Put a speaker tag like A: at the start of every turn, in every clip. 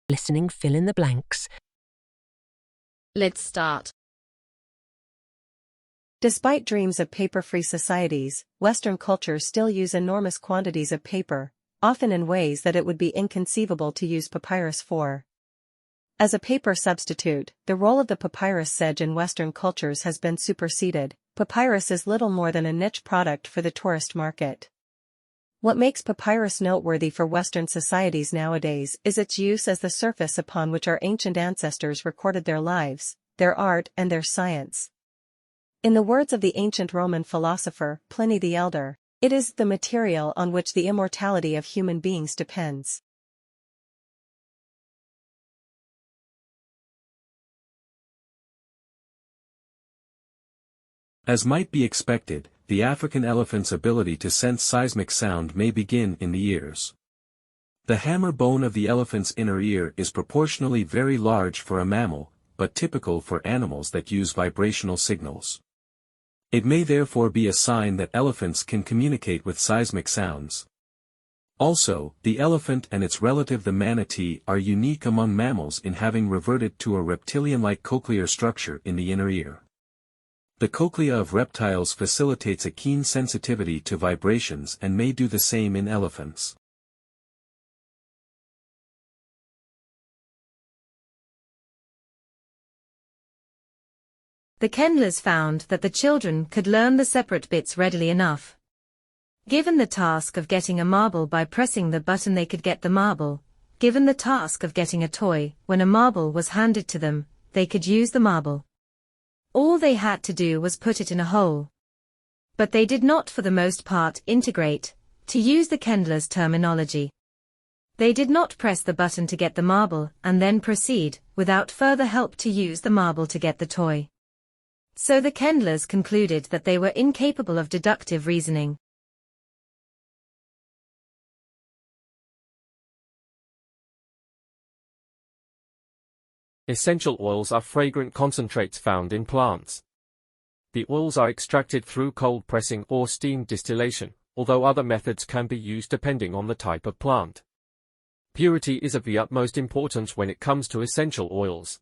A: Listening, fill in the blanks.
B: Let's start.
C: Despite dreams of paper-free societies, Western cultures still use enormous quantities of paper, often in ways that it would be inconceivable to use papyrus for. As a paper substitute, the role of the papyrus sedge in Western cultures has been superseded. Papyrus is little more than a niche product for the tourist market. What makes papyrus noteworthy for Western societies nowadays is its use as the surface upon which our ancient ancestors recorded their lives, their art and their science. In the words of the ancient Roman philosopher Pliny the Elder, it is the material on which the immortality of human beings depends.
D: As might be expected, the African elephant's ability to sense seismic sound may begin in the ears. The hammer bone of the elephant's inner ear is proportionally very large for a mammal, but typical for animals that use vibrational signals. It may therefore be a sign that elephants can communicate with seismic sounds. Also, the elephant and its relative the manatee are unique among mammals in having reverted to a reptilian-like cochlear structure in the inner ear. The cochlea of reptiles facilitates a keen sensitivity to vibrations and may do the same in elephants.
E: The Kendlers found that the children could learn the separate bits readily enough. Given the task of getting a marble by pressing the button, they could get the marble. Given the task of getting a toy, when a marble was handed to them, they could use the marble. All they had to do was put it in a hole. But they did not for the most part integrate, to use the Kendlers' terminology. They did not press the button to get the marble and then proceed, without further help, to use the marble to get the toy. So the Kendlers concluded that they were incapable of deductive reasoning.
F: Essential oils are fragrant concentrates found in plants. The oils are extracted through cold pressing or steam distillation, although other methods can be used depending on the type of plant. Purity is of the utmost importance when it comes to essential oils.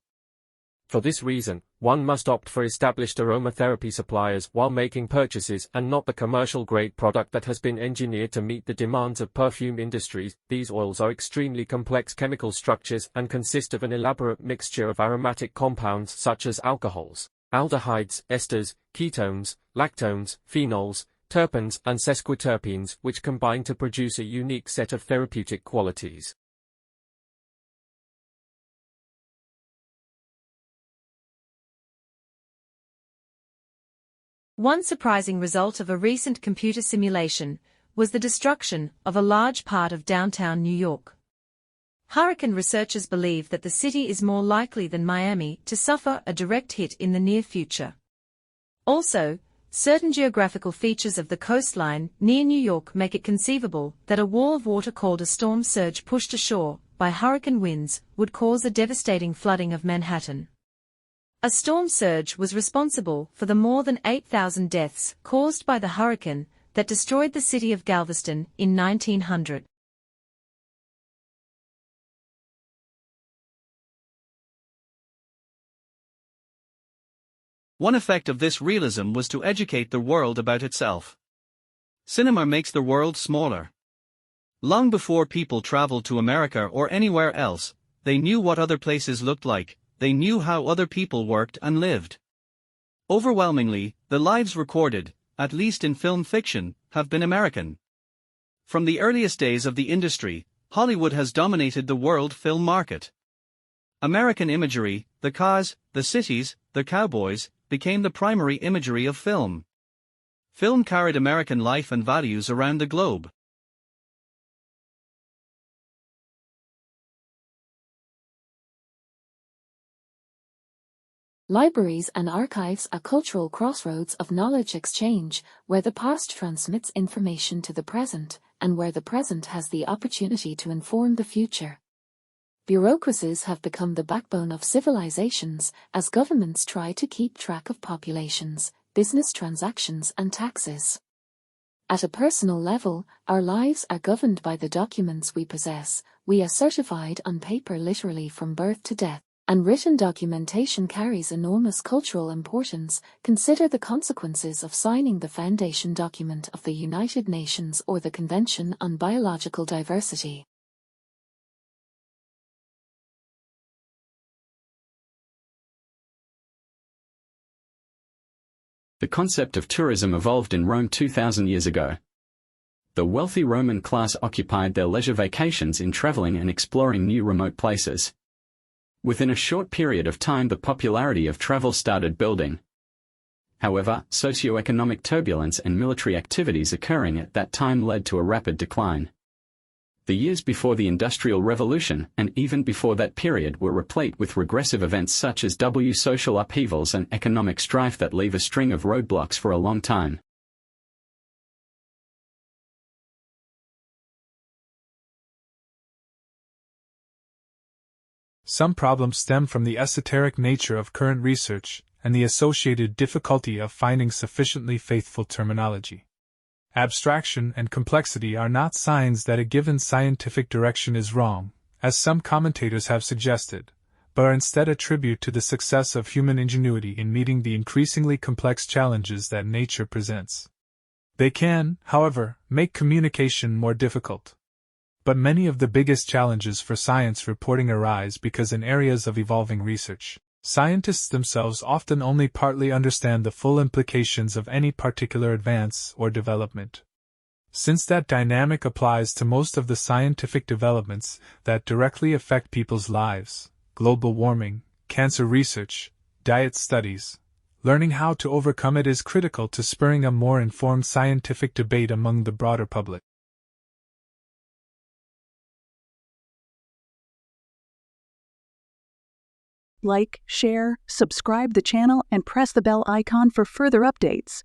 F: For this reason, one must opt for established aromatherapy suppliers while making purchases and not the commercial-grade product that has been engineered to meet the demands of perfume industries. These oils are extremely complex chemical structures and consist of an elaborate mixture of aromatic compounds such as alcohols, aldehydes, esters, ketones, lactones, phenols, terpenes and sesquiterpenes, which combine to produce a unique set of therapeutic qualities.
E: One surprising result of a recent computer simulation was the destruction of a large part of downtown New York. Hurricane researchers believe that the city is more likely than Miami to suffer a direct hit in the near future. Also, certain geographical features of the coastline near New York make it conceivable that a wall of water called a storm surge pushed ashore by hurricane winds would cause a devastating flooding of Manhattan. A storm surge was responsible for the more than 8,000 deaths caused by the hurricane that destroyed the city of Galveston in 1900.
G: One effect of this realism was to educate the world about itself. Cinema makes the world smaller. Long before people traveled to America or anywhere else, they knew what other places looked like. They knew how other people worked and lived. Overwhelmingly, the lives recorded, at least in film fiction, have been American. From the earliest days of the industry, Hollywood has dominated the world film market. American imagery, the cars, the cities, the cowboys, became the primary imagery of film. Film carried American life and values around the globe.
H: Libraries and archives are cultural crossroads of knowledge exchange, where the past transmits information to the present, and where the present has the opportunity to inform the future. Bureaucracies have become the backbone of civilizations, as governments try to keep track of populations, business transactions and taxes. At a personal level, our lives are governed by the documents we possess. We are certified on paper literally from birth to death, and written documentation carries enormous cultural importance. Consider the consequences of signing the foundation document of the United Nations or the Convention on Biological Diversity.
A: The concept of tourism evolved in Rome 2,000 years ago. The wealthy Roman class occupied their leisure vacations in traveling and exploring new remote places. Within a short period of time, the popularity of travel started building. However, socio-economic turbulence and military activities occurring at that time led to a rapid decline. The years before the Industrial Revolution, and even before that period, were replete with regressive events such as social upheavals and economic strife that leave a string of roadblocks for a long time.
I: Some problems stem from the esoteric nature of current research and the associated difficulty of finding sufficiently faithful terminology. Abstraction and complexity are not signs that a given scientific direction is wrong, as some commentators have suggested, but are instead a tribute to the success of human ingenuity in meeting the increasingly complex challenges that nature presents. They can, however, make communication more difficult. But many of the biggest challenges for science reporting arise because in areas of evolving research, scientists themselves often only partly understand the full implications of any particular advance or development. Since that dynamic applies to most of the scientific developments that directly affect people's lives, global warming, cancer research, diet studies, learning how to overcome it is critical to spurring a more informed scientific debate among the broader public.
J: Like, share, subscribe the channel, and press the bell icon for further updates.